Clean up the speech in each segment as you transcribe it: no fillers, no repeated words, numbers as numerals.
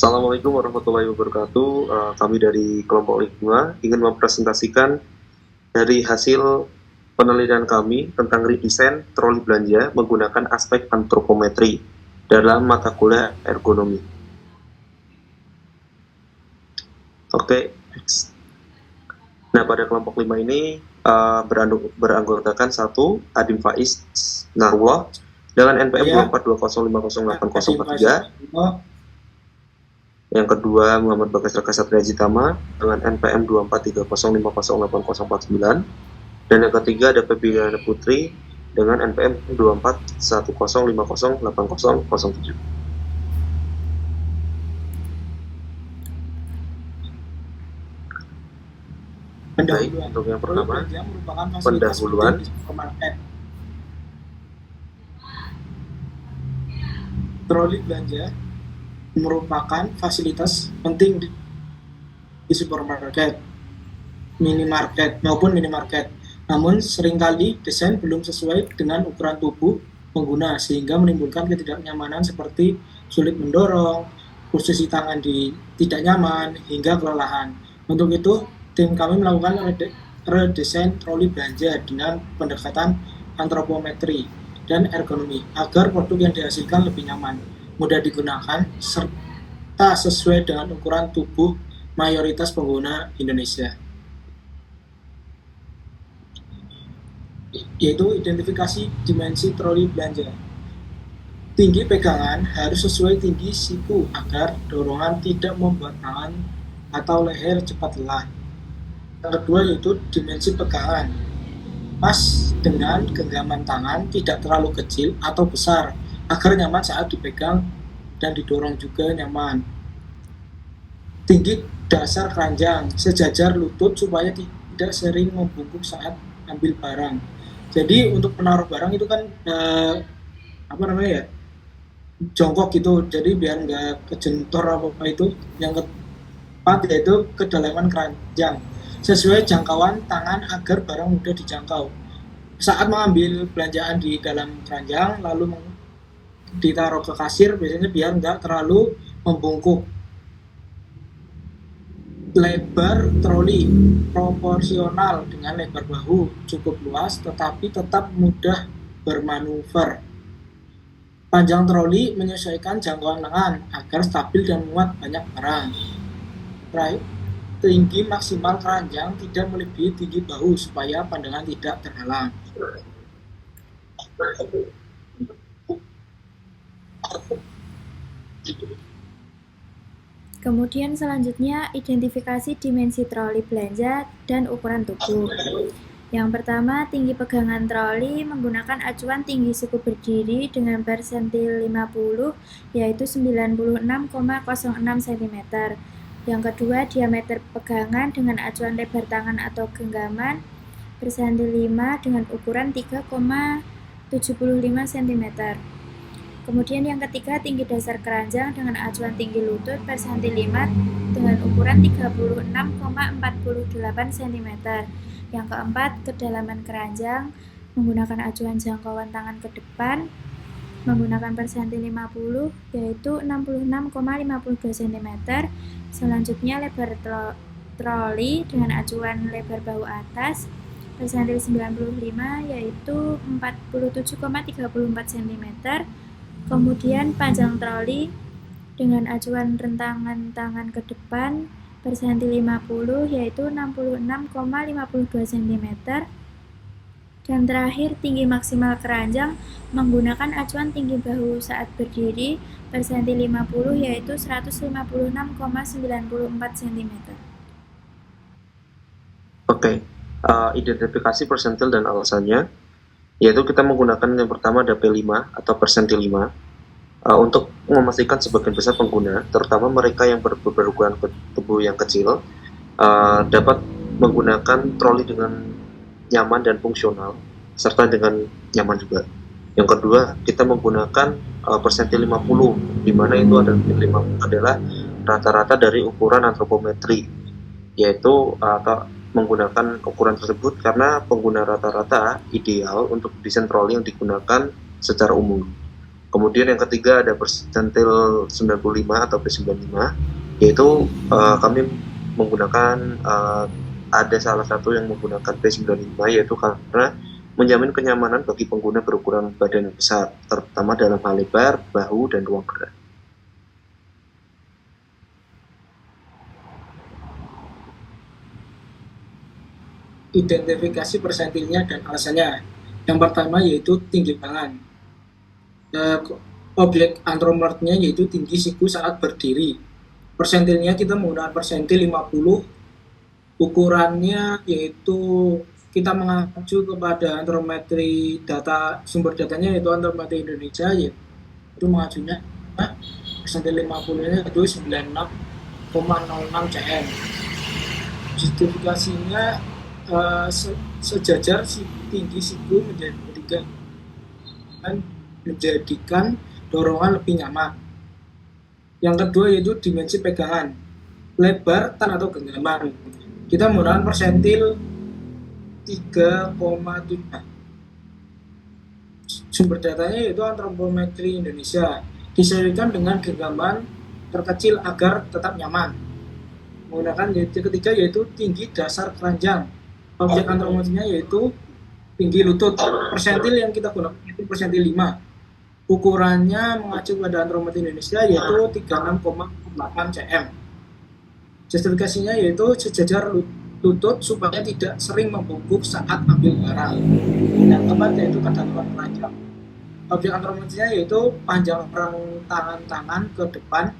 Assalamualaikum warahmatullahi wabarakatuh. Kami dari kelompok 5 ingin mempresentasikan dari hasil penelitian kami tentang redesign troli belanja menggunakan aspek antropometri dalam mata kuliah ergonomi. Oke. Nah, pada kelompok 5 ini beranggotakan 1. Adim Faiz Narwa dengan NPM 2420508043. Yang kedua, Muhammad Bagas Raka Satria Jitama dengan NPM 2430508049. Dan yang ketiga ada Febriana Putri dengan NPM 2410508007. Baik, untuk yang pertama, pendahuluan. Troli belanja merupakan fasilitas penting di supermarket, minimarket maupun minimarket. Namun seringkali desain belum sesuai dengan ukuran tubuh pengguna sehingga menimbulkan ketidaknyamanan seperti sulit mendorong, posisi tangan tidak nyaman, hingga kelelahan. Untuk itu, tim kami melakukan redesain troli belanja dengan pendekatan antropometri dan ergonomi agar produk yang dihasilkan lebih nyaman, mudah digunakan, serta sesuai dengan ukuran tubuh mayoritas pengguna Indonesia. Yaitu identifikasi dimensi troli belanja. Tinggi pegangan harus sesuai tinggi siku agar dorongan tidak membuat tangan atau leher cepat lelah. Yang kedua yaitu dimensi pegangan. Pas dengan genggaman tangan, tidak terlalu kecil atau besar agar nyaman saat dipegang dan didorong juga nyaman. Tinggi dasar keranjang sejajar lutut supaya tidak sering membungkuk saat ambil barang. Jadi untuk menaruh barang itu kan jongkok gitu, jadi biar nggak kejentor apa itu. Yang keempat yaitu kedalaman keranjang sesuai jangkauan tangan agar barang mudah dijangkau. Saat mengambil belanjaan di dalam keranjang lalu ditaruh ke kasir biasanya biar nggak terlalu membungkuk. Lebar troli proporsional dengan lebar bahu, cukup luas tetapi tetap mudah bermanuver. Panjang troli menyesuaikan jangkauan lengan agar stabil dan muat banyak barang. Tinggi maksimal keranjang tidak melebihi tinggi bahu supaya pandangan tidak terhalang. Kemudian selanjutnya identifikasi dimensi troli belanja dan ukuran tubuh. Yang pertama, tinggi pegangan troli menggunakan acuan tinggi siku berdiri dengan persentil 50 yaitu 96,06 cm. Yang kedua, diameter pegangan dengan acuan lebar tangan atau genggaman persentil 5 dengan ukuran 3,75 cm. Kemudian yang ketiga, tinggi dasar keranjang dengan acuan tinggi lutut persentil 5 dengan ukuran 36,48 cm. Yang keempat, kedalaman keranjang menggunakan acuan jangkauan tangan ke depan menggunakan persentil 50 yaitu 66,52 cm. Selanjutnya lebar troli dengan acuan lebar bahu atas persentil 95 yaitu 47,34 cm. Kemudian panjang troli dengan acuan rentangan tangan ke depan persentil 50 yaitu 66,52 cm. Dan terakhir, tinggi maksimal keranjang menggunakan acuan tinggi bahu saat berdiri persentil 50 yaitu 156,94 cm. Oke, identifikasi persentil dan alasannya, yaitu kita menggunakan yang pertama ada P5 atau persentil 5 untuk memastikan sebagian besar pengguna, terutama mereka yang berukuran tubuh yang kecil, dapat menggunakan troli dengan nyaman dan fungsional, serta dengan nyaman juga. Yang kedua, kita menggunakan persentil 50, di mana itu adalah rata-rata dari ukuran antropometri, yaitu atau menggunakan ukuran tersebut karena pengguna rata-rata ideal untuk desain troli yang digunakan secara umum. Kemudian yang ketiga ada persentil 95 atau P95, yaitu kami menggunakan ada salah satu yang menggunakan P95, yaitu karena menjamin kenyamanan bagi pengguna berukuran badan besar, terutama dalam hal lebar, bahu, dan ruang gerak. Identifikasi persentilnya dan alasannya. Yang pertama yaitu tinggi tangan. Objek antromorfnya yaitu tinggi siku saat berdiri. Persentilnya kita menggunakan persentil 50. Ukurannya yaitu kita mengacu kepada antrometri data, sumber datanya yaitu Antrometri Indonesia, yaitu mengacunya persentil 50 itu 96,06 cm. Justifikasinya sejajar tinggi siku menjadikan dorongan lebih nyaman. Yang kedua yaitu dimensi pegangan, lebar tan atau genggaman. Kita menggunakan persentil 3,7. Sumber datanya yaitu Antrometri Indonesia. Disesuaikan dengan genggaman terkecil agar tetap nyaman. Menggunakan ketiga yaitu tinggi dasar keranjang. Objek antrometrinya yaitu tinggi lutut. Persentil yang kita gunakan itu persentil 5. Ukurannya mengacu pada Antrometri Indonesia yaitu 36,8 cm. Justifikasinya yaitu sejajar lutut supaya tidak sering membungkuk saat ambil barang. Yang keempat yaitu kedalaman keranjang. Objek antrometrinya yaitu panjang rentang tangan ke depan.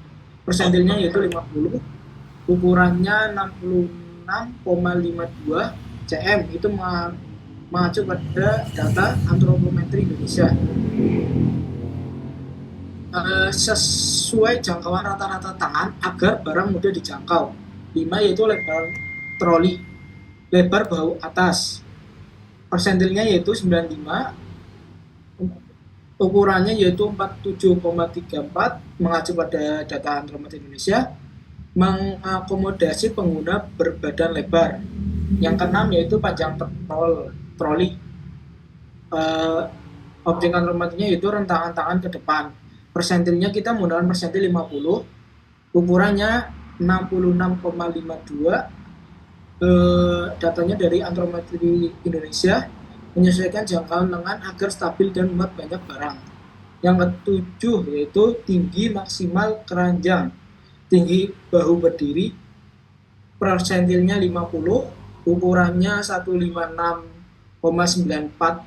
Persentilnya yaitu 50. Ukurannya 66,52 cm. Itu mengacu pada data Antrometri Indonesia. Sesuai jangkauan rata-rata tangan agar barang mudah dijangkau. 5 yaitu lebar troli, lebar bahu atas. Persentilnya yaitu 95, ukurannya yaitu 47,34, mengacu pada data Antrometri Indonesia, mengakomodasi pengguna berbadan lebar. Yang keenam yaitu panjang troli. Objek antrometrinya yaitu rentangan tangan ke depan. Persentilnya kita menggunakan persentil 50, ukurannya 66,52. Datanya dari Antrometri Indonesia, menyesuaikan jangkauan lengan agar stabil dan muat banyak barang. Yang ketujuh yaitu tinggi maksimal keranjang, tinggi bahu berdiri. Persentilnya 50, ukurannya 156,94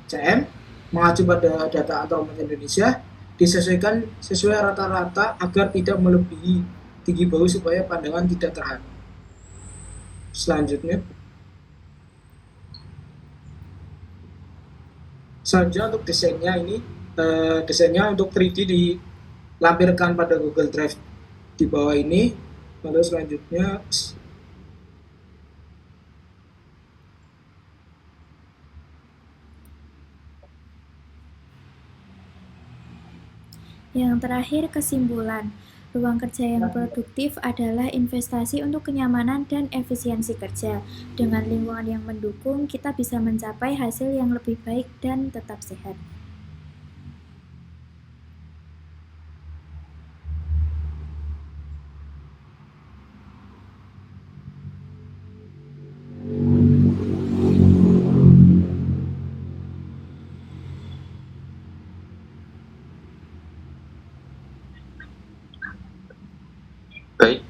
cm, mengacu pada data Antrometri Indonesia. Disesuaikan sesuai rata-rata agar tidak melebihi tinggi bahu supaya pandangan tidak terhalang. Selanjutnya untuk desainnya ini, desainnya untuk 3D dilampirkan pada Google Drive di bawah ini. Lalu selanjutnya yang terakhir, kesimpulan. Ruang kerja yang produktif adalah investasi untuk kenyamanan dan efisiensi kerja. Dengan lingkungan yang mendukung, kita bisa mencapai hasil yang lebih baik dan tetap sehat. Baik,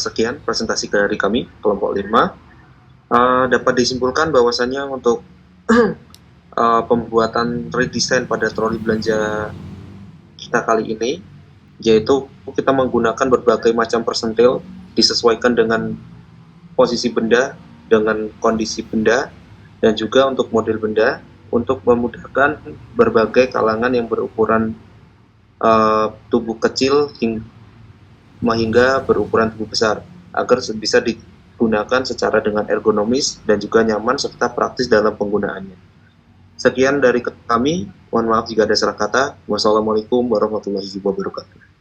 sekian presentasi dari kami, kelompok 5. Dapat disimpulkan bahwasannya untuk pembuatan redesign pada troli belanja kita kali ini, yaitu kita menggunakan berbagai macam persentil disesuaikan dengan posisi benda, dengan kondisi benda, dan juga untuk model benda, untuk memudahkan berbagai kalangan yang berukuran tubuh kecil hingga berukuran tubuh besar, agar bisa digunakan secara dengan ergonomis dan juga nyaman serta praktis dalam penggunaannya. Sekian dari kami, mohon maaf jika ada salah kata. Wassalamualaikum warahmatullahi wabarakatuh.